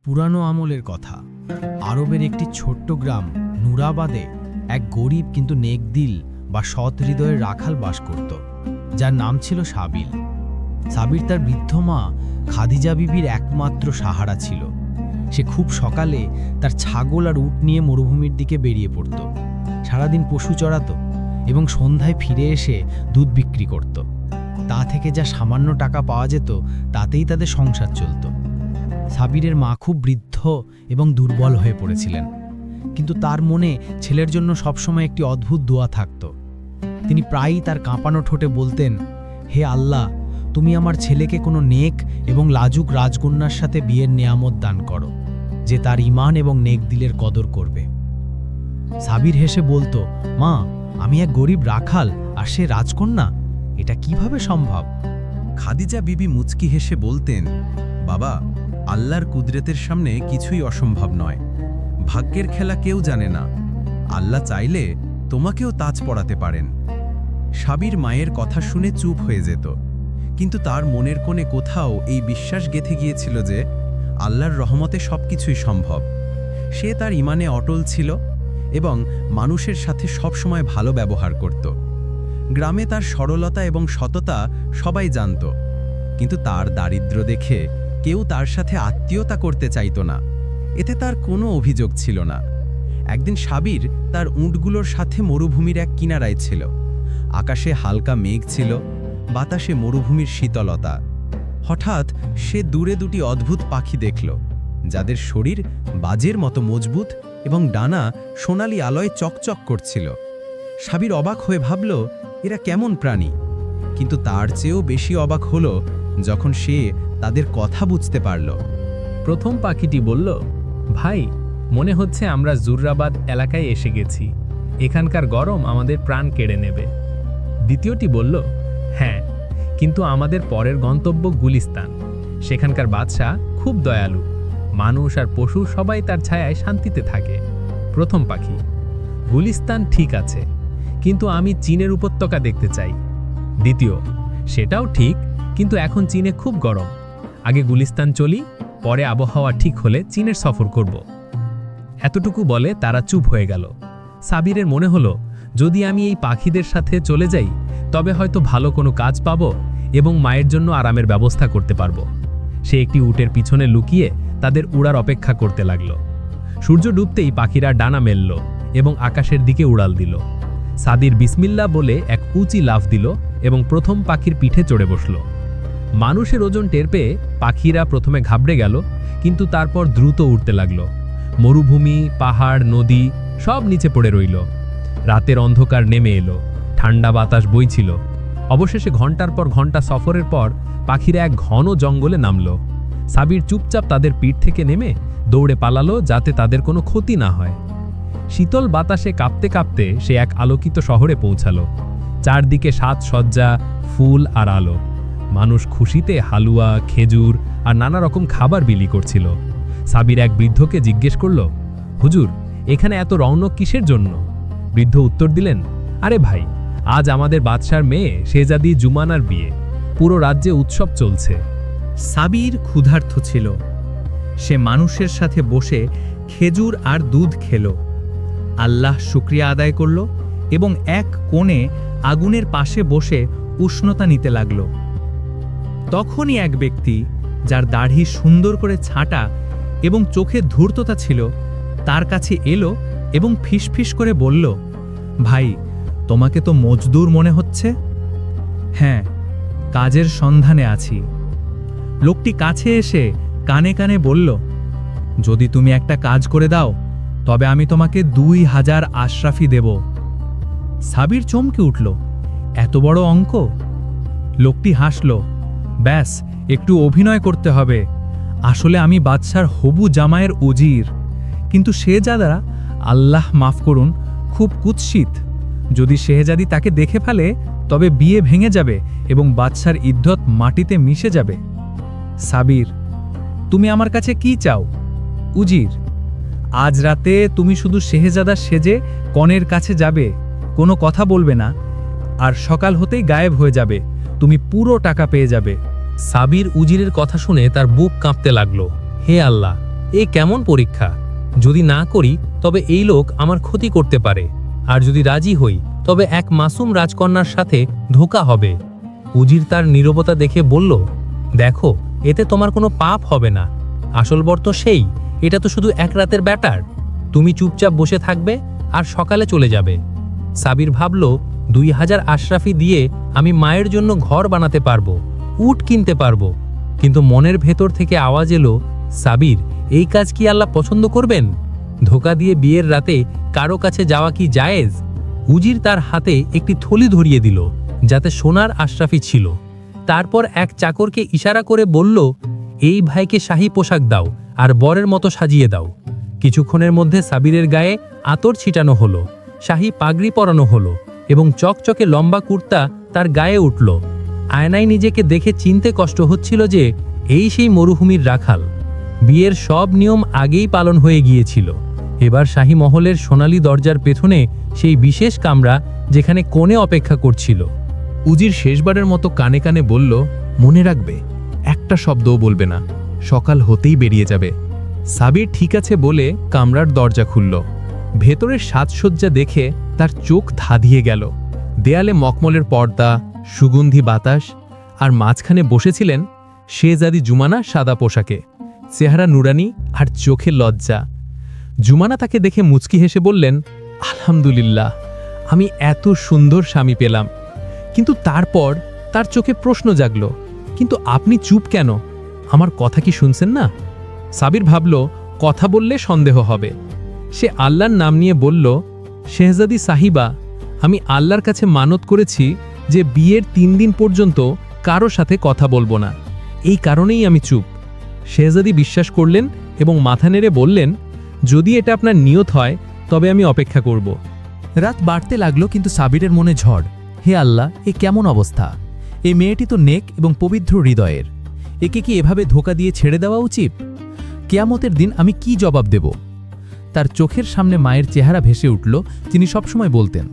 পুরানো আমলের কথা। আরবের একটি ছোট্ট গ্রাম নুরাবাদে এক গরিব কিন্তু নেকদিল বা সৎ হৃদয়ের রাখাল বাস করত, যার নাম ছিল সাবিল। সাবির তার বৃদ্ধ মা খাদিজা বিবির একমাত্র সাহারা ছিল। সে খুব সকালে তার ছাগল আর উট নিয়ে মরুভূমির দিকে বেরিয়ে পড়ত, সারাদিন পশু চড়াত এবং সন্ধ্যায় ফিরে এসে দুধ বিক্রি করত। তা থেকে যা সামান্য টাকা পাওয়া যেত তাতেই তাদের সংসার চলত। সাবিরের মা খুব বৃদ্ধ এবং দুর্বল হয়ে পড়েছিলেন, কিন্তু তার মনে ছেলের জন্য সবসময় একটি অদ্ভুত দোয়া থাকত। তিনি প্রায়ই তার কাঁপানো ঠোঁটে বলতেন, হে আল্লাহ, তুমি আমার ছেলেকে কোনো নেক এবং লাজুক রাজকন্যার সাথে বিয়ের নেয়ামত দান করো, যে তার ঈমান এবং নেক দিলের কদর করবে। সাবির হেসে বলতো, মা, আমি এক গরিব রাখাল আর সে রাজকন্যা, এটা কিভাবে সম্ভব? খাদিজা বিবি মুচকি হেসে বলতেন, বাবা, আল্লাহর কুদরতের সামনে কিছুই অসম্ভব নয়। ভাগ্যের খেলা কেউ জানে না। আল্লাহ চাইলে তোমাকেও তাজ পড়াতে পারেন। সাবির মায়ের কথা শুনে চুপ হয়ে যেত, কিন্তু তার মনের কোণে কোথাও এই বিশ্বাস গেঁথে গিয়েছিল যে আল্লাহর রহমতে সবকিছুই সম্ভব। সে তার ঈমানে অটল ছিল এবং মানুষের সাথে সবসময় ভালো ব্যবহার করত। গ্রামে তার সরলতা এবং সততা সবাই জানত, কিন্তু তার দারিদ্র্য দেখে কেউ তার সাথে আত্মীয়তা করতে চাইত না। এতে তার কোনো অভিযোগ ছিল না। একদিন সাবির তার উটগুলোর সাথে মরুভূমির এক কিনারায় ছিল। আকাশে হালকা মেঘ ছিল, বাতাসে মরুভূমির শীতলতা। হঠাৎ সে দূরে দুটি অদ্ভুত পাখি দেখল, যাদের শরীর বাজের মতো মজবুত এবং ডানা সোনালি আলোয় চকচক করছিল। সাবির অবাক হয়ে ভাবল, এরা কেমন প্রাণী? কিন্তু তার চেয়েও বেশি অবাক হলো যখন সে তাদের কথা বুঝতে পারল। প্রথম পাখিটি বলল, ভাই, মনে হচ্ছে আমরা জুররাবাদ এলাকায় এসে গেছি। এখানকার গরম আমাদের প্রাণ কেড়ে নেবে। দ্বিতীয়টি বলল, হ্যাঁ, কিন্তু আমাদের পরের গন্তব্য গুলিস্তান। সেখানকার বাদশা খুব দয়ালু, মানুষ আর পশু সবাই তার ছায়ায় শান্তিতে থাকে। প্রথম পাখি, গুলিস্তান ঠিক আছে, কিন্তু আমি চীনের উপত্যকা দেখতে চাই। দ্বিতীয়, সেটাও ঠিক, কিন্তু এখন চীনে খুব গরম। আগে গুলিস্তান চলি, পরে আবহাওয়া ঠিক হলে চীনের সফর করব। এতটুকু বলে তারা চুপ হয়ে গেল। সাবিরের মনে হলো, যদি আমি এই পাখিদের সাথে চলে যাই তবে হয়তো ভালো কোনো কাজ পাব এবং মায়ের জন্য আরামের ব্যবস্থা করতে পারব। সে একটি উটের পিছনে লুকিয়ে তাদের উড়ার অপেক্ষা করতে লাগল। সূর্য ডুবতেই পাখিরা ডানা মেলল এবং আকাশের দিকে উড়াল দিল। সাদির বিসমিল্লাহ বলে এক উঁচি লাফ দিল এবং প্রথম পাখির পিঠে চড়ে বসল। মানুষের ওজন টের পেয়ে পাখিরা প্রথমে ঘাবড়ে গেল, কিন্তু তারপর দ্রুত উঠতে লাগল। মরুভূমি, পাহাড়, নদী সব নিচে পড়ে রইল। রাতের অন্ধকার নেমে এলো, ঠান্ডা বাতাস বইছিল। অবশেষে ঘন্টার পর ঘন্টা সফরের পর পাখিরা এক ঘন জঙ্গলে নামল। সাবির চুপচাপ তাদের পিঠ থেকে নেমে দৌড়ে পালালো, যাতে তাদের কোনো ক্ষতি না হয়। শীতল বাতাসে কাঁপতে কাঁপতে সে এক আলোকিত শহরে পৌঁছালো। চারদিকে সাজসজ্জা, ফুল আর আলো। মানুষ খুশিতে হালুয়া, খেজুর আর নানা রকম খাবার বিলি করছিল। সাবির এক বৃদ্ধকে জিজ্ঞেস করল, হুজুর, এখানে এত রৌনক কিসের জন্য? বৃদ্ধ উত্তর দিলেন, আরে ভাই, আজ আমাদের বাদশার মেয়ে শেহজাদি জুমানার বিয়ে। পুরো রাজ্যে উৎসব চলছে। সাবির ক্ষুধার্ত ছিল। সে মানুষের সাথে বসে খেজুর আর দুধ খেল, আল্লাহ শুকরিয়া আদায় করল এবং এক কোণে আগুনের পাশে বসে উষ্ণতা নিতে লাগল। তখনই এক ব্যক্তি, যার দাড়ি সুন্দর করে ছাঁটা এবং চোখে ধূর্ততা ছিল, তার কাছে এলো এবং ফিসফিস করে বলল, ভাই, তোমাকে তো মজদুর মনে হচ্ছে। হ্যাঁ, কাজের সন্ধানে আছি। লোকটি কাছে এসে কানে কানে বলল, যদি তুমি একটা কাজ করে দাও তবে আমি তোমাকে 2000 আশরাফি দেব। সাবির চমকে উঠল, এত বড় অঙ্ক? লোকটি হাসল, ব্যাস, একটু অভিনয় করতে হবে। আসলে আমি বাদশার হবু জামাইয়ের উজির। কিন্তু শেহজাদা, আল্লাহ মাফ করুন, খুব কুৎসিত। যদি শেহজাদি তাকে দেখে ফেলে তবে বিয়ে ভেঙে যাবে এবং বাদশার ইজ্জত মাটিতে মিশে যাবে। সাবির, তুমি আমার কাছে কি চাও? উজির, আজ রাতে তুমি শুধু শেহজাদা সেজে কনের কাছে যাবে, কোনো কথা বলবে না, আর সকাল হতেই গায়েব হয়ে যাবে। তুমি পুরো টাকা পেয়ে যাবে। সাবির উজিরের কথা শুনে তার বুক কাঁপতে লাগল। হে আল্লাহ, এ কেমন পরীক্ষা? যদি না করি তবে এই লোক আমার ক্ষতি করতে পারে, আর যদি রাজি হই তবে এক মাসুম রাজকন্যার সাথে ধোঁকা হবে। উজির তার নীরবতা দেখে বলল, দেখো, এতে তোমার কোনো পাপ হবে না। আসল বর তো সেই, এটা তো শুধু এক রাতের ব্যাটার। তুমি চুপচাপ বসে থাকবে আর সকালে চলে যাবে। সাবির ভাবল, 2000 আশরাফি দিয়ে আমি মায়ের জন্য ঘর বানাতে পারবো, উট কিনতে পারবো। কিন্তু মনের ভেতর থেকে আওয়াজ এলো, সাবির, এই কাজ কি আল্লাহ পছন্দ করবেন? ধোঁকা দিয়ে বিয়ের রাতে কারো কাছে যাওয়া কি জায়েজ? উজির তার হাতে একটি থলি ধরিয়ে দিল, যাতে সোনার আশরাফি ছিল। তারপর এক চাকরকে ইশারা করে বলল, এই ভাইকে শাহী পোশাক দাও আর বরের মতো সাজিয়ে দাও। কিছুক্ষণের মধ্যে সাবিরের গায়ে আতর ছিটানো হলো, শাহী পাগড়ি পরানো হলো এবং চকচকে লম্বা কুর্তা তার গায়ে উঠল। আয়নায় নিজেকে দেখে চিনতে কষ্ট হচ্ছিল যে এই সেই মরুভূমির রাখাল। বিয়ের সব নিয়ম আগেই পালন হয়ে গিয়েছিল। এবার শাহী মহলের সোনালী দরজার পেছনে সেই বিশেষ কামরা, যেখানে কোণে অপেক্ষা করছিল। উজির শেষবারের মতো কানে কানে বলল, মনে রাখবে, একটা শব্দও বলবে না, সকাল হতেই বেরিয়ে যাবে। সাবির ঠিক আছে বলে কামরার দরজা খুলল। ভেতরের সাজসজ্জা দেখে তার চোখ ধাঁধিয়ে গেল। দেয়ালে মখমলের পর্দা, সুগন্ধি বাতাস, আর মাঝখানে বসেছিলেন শেহজাদি জুমানা সাদা পোশাকে, চেহারা নুরানি আর চোখে লজ্জা। জুমানা তাকে দেখে মুচকি হেসে বললেন, আলহামদুলিল্লাহ, আমি এত সুন্দর স্বামী পেলাম। কিন্তু তারপর তার চোখে প্রশ্ন জাগল, কিন্তু আপনি চুপ কেন? আমার কথা কি শুনছেন না? সাবির ভাবল, কথা বললে সন্দেহ হবে। সে আল্লাহর নাম নিয়ে বলল, শেহজাদি সাহিবা, আমি আল্লাহর কাছে মানত করেছি যে বিয়ের 3 দিন পর্যন্ত কারো সাথে কথা বলবো না। এই কারণেই আমি চুপ। শেহজাদি বিশ্বাস করলেন এবং মাথা নেড়ে বললেন, যদি এটা আপনার নিয়ত হয় তবে আমি অপেক্ষা করব। রাত বাড়তে লাগলো, কিন্তু সাবিরের মনে ঝড়। হে আল্লাহ, এ কেমন অবস্থা? এই মেয়েটি তো নেক এবং পবিত্র হৃদয়ের। একে কি এভাবে ধোঁকা দিয়ে ছেড়ে দেওয়া উচিত? কিয়ামতের দিন আমি কি জবাব দেব? তার চোখের সামনে মায়ের চেহারা ভেসে উঠল। তিনি সবসময় বলতেন,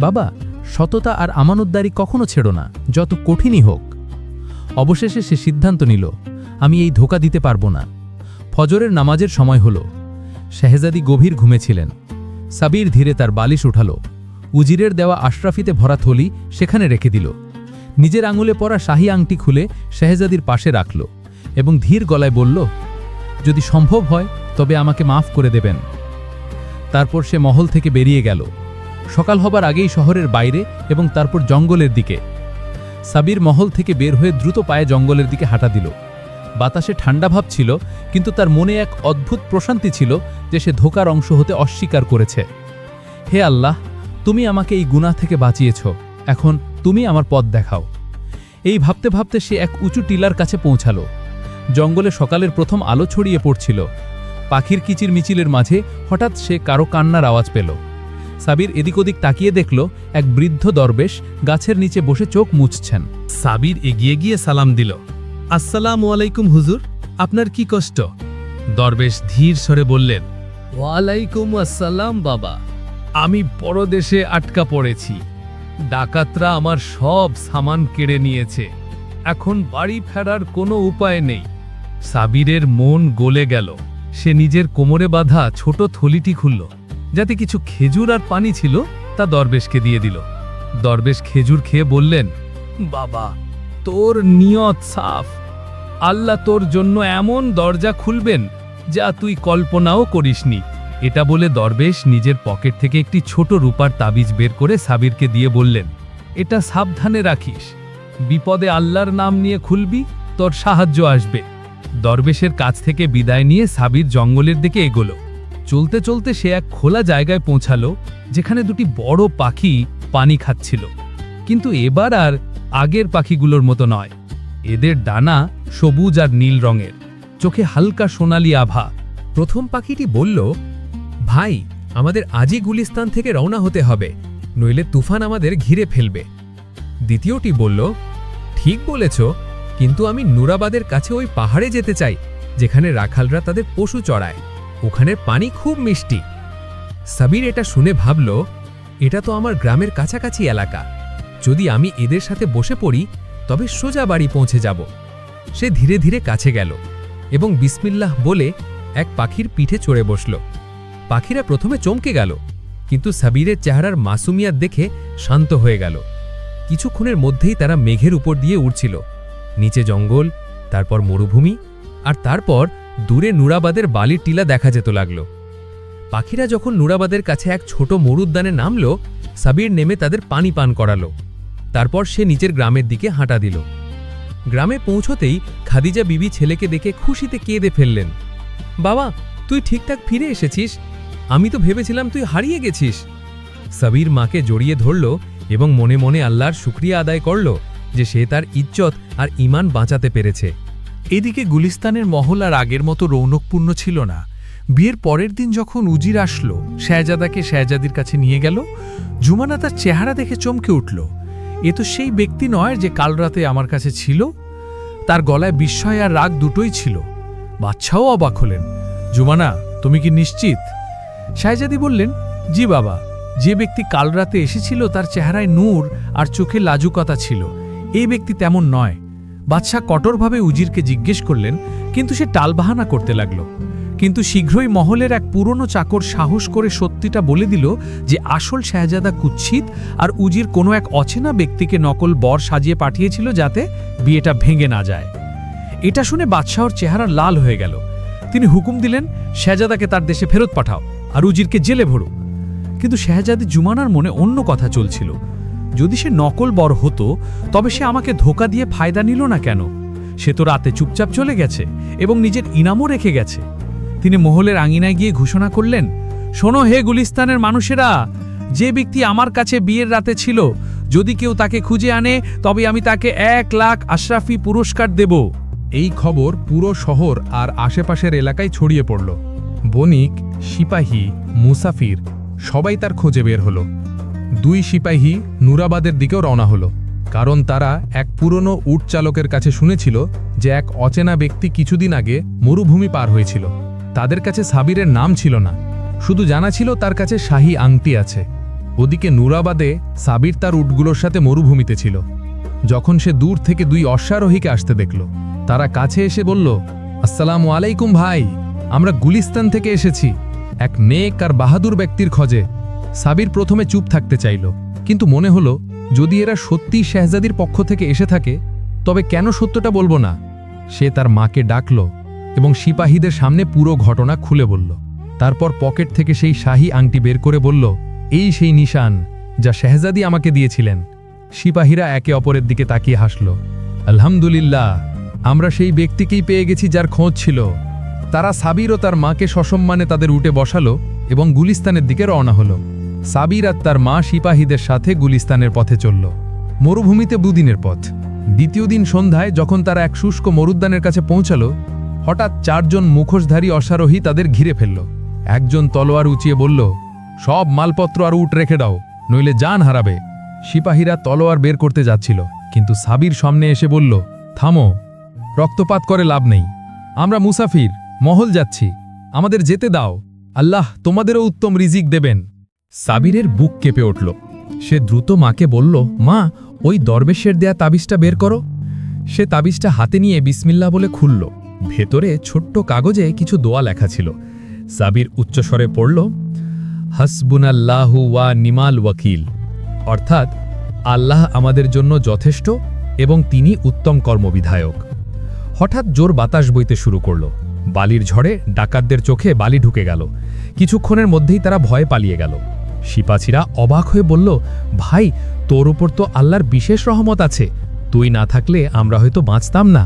বাবা, সততা আর আমানতদারি কখনো ছেড়ো না, যত কঠিনই হোক। অবশেষে সে সিদ্ধান্ত নিল, আমি এই ধোঁকা দিতে পারবো না। ফজরের নামাজের সময় হলো। শেহজাদি গভীর ঘুমেছিলেন। সাবির ধীরে তার বালিশ উঠালো। উজিরের দেওয়া আশরাফিতে ভরা থলি সেখানে রেখে দিল। নিজের আঙুলে পরা শাহী আংটি খুলে শেহজাদির পাশে রাখল এবং ধীর গলায় বলল, যদি সম্ভব হয় তবে আমাকে মাফ করে দেবেন। তারপর সে মহল থেকে বেরিয়ে গেল। সকাল হবার আগেই শহরের বাইরে এবং তারপর জঙ্গলের দিকে। সাবির মহল থেকে বের হয়ে দ্রুত পায়ে জঙ্গলের দিকে হাঁটা দিল। বাতাসে ঠান্ডা ভাব ছিল, কিন্তু তার মনে এক অদ্ভুত প্রশান্তি ছিল যে সে ধোঁকার অংশ হতে অস্বীকার করেছে। হে আল্লাহ, তুমি আমাকে এই গুনাহ থেকে বাঁচিয়েছ, এখন তুমি আমার পথ দেখাও। এই ভাবতে ভাবতে সে এক উঁচু টিলার কাছে পৌঁছালো। জঙ্গলে সকালের প্রথম আলো ছড়িয়ে পড়ছিল। পাখির কিচির মিচিলের মাঝে হঠাৎ সে কারো কান্নার আওয়াজ পেল। সাবির এদিক ওদিক তাকিয়ে দেখল এক বৃদ্ধ দরবেশ গাছের নিচে বসে চোখ মুছছেন। সাবির এগিয়ে গিয়ে সালাম দিল। আসসালামু আলাইকুম হুজুর, আপনার কি কষ্ট? দরবেশ ধীর স্বরে বললেন, ওয়ালাইকুম আসসালাম বাবা, আমি পরদেশে আটকা পড়েছি। ডাকাতরা আমার সব সামান কেড়ে নিয়েছে। এখন বাড়ি ফেরার কোনো উপায় নেই। সাবিরের মন গলে গেল। সে নিজের কোমরে বাঁধা ছোট থলিটি খুলল, যাতে কিছু খেজুর আর পানি ছিল, তা দরবেশকে দিয়ে দিল। দরবেশ খেজুর খেয়ে বললেন, বাবা, তোর নিয়ত সাফ। আল্লাহ তোর জন্য এমন দরজা খুলবেন যা তুই কল্পনাও করিসনি। এটা বলে দরবেশ নিজের পকেট থেকে একটি ছোট রূপার তাবিজ বের করে সাবিরকে দিয়ে বললেন, এটা সাবধানে রাখিস। বিপদে আল্লাহর নাম নিয়ে খুলবি, তোর সাহায্য আসবে। দরবেশের কাছ থেকে বিদায় নিয়ে সাবির জঙ্গলের দিকে এগোলো। চলতে চলতে সে এক খোলা জায়গায় পৌঁছালো, যেখানে দুটি বড় পাখি পানি খাচ্ছিল। কিন্তু এবার আর আগের পাখিগুলোর মতো নয়। এদের ডানা সবুজ আর নীল রঙের, চোখে হালকা সোনালি আভা। প্রথম পাখিটি বলল, ভাই, আমাদের আজই গুলিস্তান থেকে রওনা হতে হবে, নইলে তুফান আমাদের ঘিরে ফেলবে। দ্বিতীয়টি বলল, ঠিক বলেছ, কিন্তু আমি নুরাবাদের কাছে ওই পাহাড়ে যেতে চাই, যেখানে রাখালরা তাদের পশু চড়ায়। ওখানের পানি খুব মিষ্টি। সাবির এটা শুনে ভাবল, এটা তো আমার গ্রামের কাছাকাছি এলাকা। যদি আমি এদের সাথে বসে পড়ি তবে সোজা বাড়ি পৌঁছে যাব। সে ধীরে ধীরে কাছে গেল এবং বিসমিল্লাহ বলে এক পাখির পিঠে চড়ে বসল। পাখিরা প্রথমে চমকে গেল, কিন্তু সাবিরের চেহারার মাসুমিয়াত দেখে শান্ত হয়ে গেল। কিছুক্ষণের মধ্যেই তারা মেঘের উপর দিয়ে উড়ছিল। নিচে জঙ্গল, তারপর মরুভূমি, আর তারপর দূরে নুরাবাদের বালির টিলা দেখা যেত লাগল। পাখিরা যখন নুরাবাদের কাছে এক ছোট মরুদ্যানে নামল, সাবির নেমে তাদের পানি পান করালো। তারপর সে নিচের গ্রামের দিকে হাঁটা দিল। গ্রামে পৌঁছতেই খাদিজা বিবি ছেলেকে দেখে খুশিতে কেঁদে ফেললেন। বাবা, তুই ঠিকঠাক ফিরে এসেছিস, আমি তো ভেবেছিলাম তুই হারিয়ে গেছিস। সাবির মাকে জড়িয়ে ধরল এবং মনে মনে আল্লাহর শুকরিয়া আদায় করল যে সে তার ইজ্জত আর ঈমান বাঁচাতে পেরেছে। এদিকে গুলিস্তানের মহল আর আগের মতো রৌনকপূর্ণ ছিল না। বিয়ের পরের দিন যখন উজির আসলো, শাহজাদাকে শাহজাদির কাছে নিয়ে গেল, জুমানা তার চেহারা দেখে চমকে উঠল। এ তো সেই ব্যক্তি নয় যে কাল রাতে আমার কাছে ছিল। তার গলায় বিস্ময় আর রাগ দুটোই ছিল। বাচ্চাও অবাক হলেন। জুমানা, তুমি কি নিশ্চিত? শাহজাদি বললেন, জি বাবা, যে ব্যক্তি কাল রাতে এসেছিল তার চেহারায় নূর আর চোখে লাজুকতা ছিল। এই ব্যক্তি তেমন নয়। বাদশাহ কঠোরভাবে উজিরকে জিজ্ঞেস করলেন, কিন্তু সে টালবাহানা করতে লাগল। কিন্তু শীঘ্রই মহলের এক পুরনো চাকর সাহস করে সত্যিটা বলে দিল যে আসল শাহজাদা কুৎসিত, আর উজির কোনো এক অচেনা ব্যক্তিকে নকল বর সাজিয়ে পাঠিয়েছিল যাতে বিয়েটা ভেঙে না যায়। এটা শুনে বাদশাহর চেহারা লাল হয়ে গেল। তিনি হুকুম দিলেন, শাহজাদাকে তার দেশে ফেরত পাঠাও আর উজিরকে জেলে ভরো। কিন্তু শাহজাদি জুমানার মনে অন্য কথা চলছিল। যদি সে নকল বর হতো, তবে সে আমাকে ধোকা দিয়ে ফায়দা নিল না কেন? সে তো রাতে চুপচাপ চলে গেছে এবং নিজের ইনামও রেখে গেছে। তিনি মহলের আঙিনায় গিয়ে ঘোষণা করলেন, শোনো হে গুলিস্তানের মানুষেরা, যে ব্যক্তি আমার কাছে বিয়ের রাতে ছিল, যদি কেউ তাকে খুঁজে আনে তবে আমি তাকে 1 লাখ আশরাফি পুরস্কার দেব। এই খবর পুরো শহর আর আশেপাশের এলাকায় ছড়িয়ে পড়ল। বণিক, সিপাহী, মুসাফির সবাই তার খোঁজে বের হলো। 2 সিপাহী নুরাবাদের দিকেও রওনা হলো, কারণ তারা এক পুরনো উট চালকের কাছে শুনেছিল যে এক অচেনা ব্যক্তি কিছুদিন আগে মরুভূমি পার হয়েছিল। তাদের কাছে সাবিরের নাম ছিল না, শুধু জানা ছিল তার কাছে শাহী আংটি আছে। ওদিকে নুরাবাদে সাবির তার উটগুলোর সাথে মরুভূমিতে ছিল। যখন সে দূর থেকে 2 অশ্বারোহীকে আসতে দেখল, তারা কাছে এসে বলল, আসসালামু আলাইকুম ভাই, আমরা গুলিস্তান থেকে এসেছি এক নেক আর বাহাদুর ব্যক্তির খোঁজে। সাবির প্রথমে চুপ থাকতে চাইল, কিন্তু মনে হলো যদি এরা সত্যিই শাহজাদির পক্ষ থেকে এসে থাকে তবে কেন সত্যটা বলবো না। সে তার মাকে ডাকল এবং সিপাহীদের সামনে পুরো ঘটনা খুলে বলল। তারপর পকেট থেকে সেই শাহী আংটি বের করে বলল, এই সেই নিশান যা শাহজাদি আমাকে দিয়েছিলেন। সিপাহীরা একে অপরের দিকে তাকিয়ে হাসল। আলহামদুলিল্লাহ, আমরা সেই ব্যক্তিকেই পেয়ে গেছি যার খোঁজ ছিল। তারা সাবির ও তার মাকে সসম্মানে তাদের উটে বসালো এবং গুলিস্তানের দিকে রওনা হলো। সাবির আর তার মা সিপাহীদের সাথে গুলিস্তানের পথে চলল। মরুভূমিতে 2 দিনের পথ। দ্বিতীয় দিন সন্ধ্যায় যখন তারা এক শুষ্ক মরুদ্যানের কাছে পৌঁছালো, হঠাৎ 4 জন মুখোশধারী অশ্বারোহী তাদের ঘিরে ফেলল। একজন তলোয়ার উঁচিয়ে বলল, সব মালপত্র আর উট রেখে দাও, নইলে জান হারাবে। সিপাহীরা তলোয়ার বের করতে যাচ্ছিল, কিন্তু সাবির সামনে এসে বলল, থামো, রক্তপাত করে লাভ নেই। আমরা মুসাফির, মহল যাচ্ছি, আমাদের যেতে দাও। আল্লাহ তোমাদেরও উত্তম রিজিক দেবেন। সাবিরের বুক কেঁপে উঠল। সে দ্রুত মাকে বলল, মা, ওই দরবেশের দেয়া তাবিজটা বের করো। সে তাবিজটা হাতে নিয়ে বিসমিল্লাহ বলে খুলল। ভেতরে ছোট্ট কাগজে কিছু দোয়া লেখা ছিল। সাবির উচ্চস্বরে পড়ল, হাসবুনাল্লাহু ওয়া নিমাল ওয়াকিল, অর্থাৎ আল্লাহ আমাদের জন্য যথেষ্ট এবং তিনি উত্তম কর্মবিধায়ক। হঠাৎ জোর বাতাস বইতে শুরু করল। বালির ঝড়ে ডাকাতদের চোখে বালি ঢুকে গেল। কিছুক্ষণের মধ্যেই তারা ভয়ে পালিয়ে গেল। সিপাহীরা অবাক হয়ে বলল, ভাই, তোর উপর তো আল্লাহর বিশেষ রহমত আছে, তুই না থাকলে আমরা হয়তো বাঁচতাম না।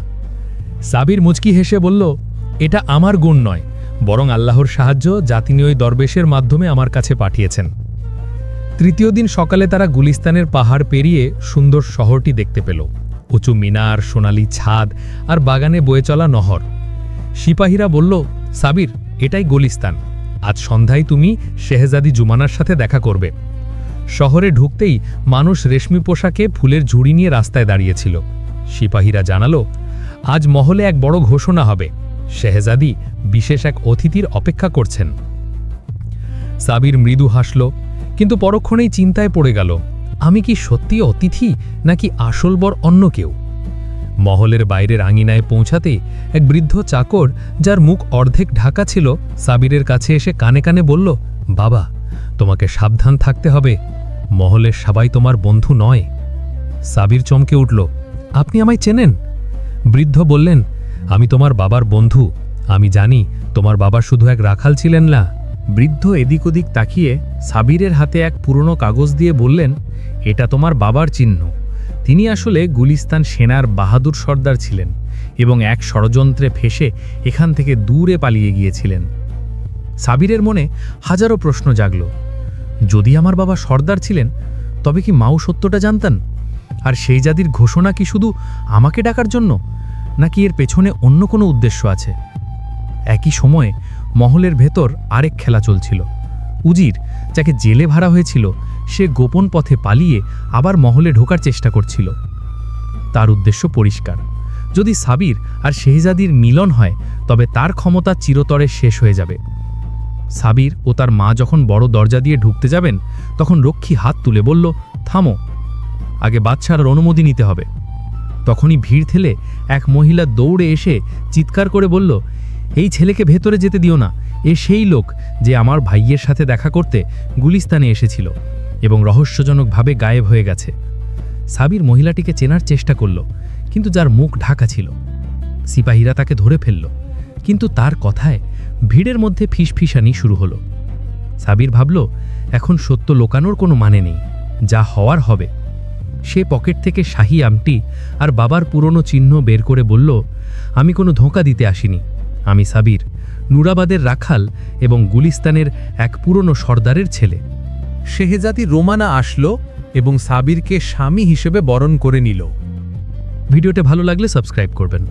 সাবির মুচকি হেসে বলল, এটা আমার গুণ নয়, বরং আল্লাহর সাহায্য যা তিনি ওই দরবেশের মাধ্যমে আমার কাছে পাঠিয়েছেন। তৃতীয় দিন সকালে তারা গুলিস্তানের পাহাড় পেরিয়ে সুন্দর শহরটি দেখতে পেল। উঁচু মিনার, সোনালি ছাদ আর বাগানে বয়ে চলা নহর। সিপাহীরা বলল, সাবির, এটাই গুলিস্তান। আজ সন্ধ্যায় তুমি শেহজাদি জুমানার সাথে দেখা করবে। শহরে ঢুকতেই মানুষ রেশমি পোশাকে ফুলের ঝুড়ি নিয়ে রাস্তায় দাঁড়িয়েছিল। সিপাহীরা জানালো, আজ মহলে এক বড় ঘোষণা হবে। শেহজাদি বিশেষ এক অতিথির অপেক্ষা করছেন। সাবির মৃদু হাসল, কিন্তু পরক্ষণেই চিন্তায় পড়ে গেল, আমি কি সত্যি অতিথি নাকি আসল বর অন্য কেউ? মহলের বাইরের আঙিনায় পৌঁছাতেই এক বৃদ্ধ চাকর, যার মুখ অর্ধেক ঢাকা ছিল, সাবিরের কাছে এসে কানে কানে বলল, বাবা, তোমাকে সাবধান থাকতে হবে, মহলের সবাই তোমার বন্ধু নয়। সাবির চমকে উঠল, আপনি আমায় চেনেন? বৃদ্ধ বললেন, আমি তোমার বাবার বন্ধু, আমি জানি তোমার বাবা শুধু এক রাখাল ছিলেন না। বৃদ্ধ এদিক ওদিক তাকিয়ে সাবিরের হাতে এক পুরনো কাগজ দিয়ে বললেন, এটা তোমার বাবার চিহ্ন। তিনি আসলে গুলিস্তান সেনার বাহাদুর সর্দার ছিলেন এবং এক ষড়যন্ত্রে ফেঁসে এখান থেকে দূরে পালিয়ে গিয়েছিলেন। সাবিরের মনে হাজারো প্রশ্ন জাগল। যদি আমার বাবা সর্দার ছিলেন, তবে কি মাও সত্যটা জানতেন? আর সেই জাতির ঘোষণা কি শুধু আমাকে ডাকার জন্য, নাকি এর পেছনে অন্য কোনো উদ্দেশ্য আছে? একই সময়ে মহলের ভেতর আরেক খেলা চলছিল। উজির, যাকে জেলে ভাড়া হয়েছিল, সে গোপন পথে পালিয়ে আবার মহলে ঢোকার চেষ্টা করছিল। তার উদ্দেশ্য পরিষ্কার, যদি সাবির আর শেহজাদির মিলন হয় তবে তার ক্ষমতা চিরতরে শেষ হয়ে যাবে। সাবির ও তার মা যখন বড় দরজা দিয়ে ঢুকতে যাবেন, তখন রক্ষী হাত তুলে বলল, থামো, আগে বাদশার অনুমতি নিতে হবে। তখনই ভিড় ঠেলে এক মহিলা দৌড়ে এসে চিৎকার করে বলল, এই ছেলেকে ভেতরে যেতে দিও না, এ সেই লোক যে আমার ভাইয়ের সাথে দেখা করতে গুলিস্তানে এসেছিল এবং রহস্যজনকভাবে গায়েব হয়ে গেছে। সাবির মহিলাটিকে চেনার চেষ্টা করল, কিন্তু যার মুখ ঢাকা ছিল। সিপাহীরা তাকে ধরে ফেলল, কিন্তু তার কথায় ভিড়ের মধ্যে ফিসফিসানি শুরু হলো। সাবির ভাবল, এখন সত্য লোকানোর কোনো মানে নেই, যা হওয়ার হবে। সে পকেট থেকে শাহী আমটি আর বাবার পুরনো চিহ্ন বের করে বলল, আমি কোনো ধোঁকা দিতে আসিনি, আমি সাবির, নুরাবাদের রাখাল এবং গুলিস্তানের এক পুরনো সর্দারের ছেলে। শেহজাদি রোমানা আসলো এবং সাবিরকে স্বামী হিসেবে বরণ করে নিল। ভিডিওটা ভালো লাগলে সাবস্ক্রাইব করবেন।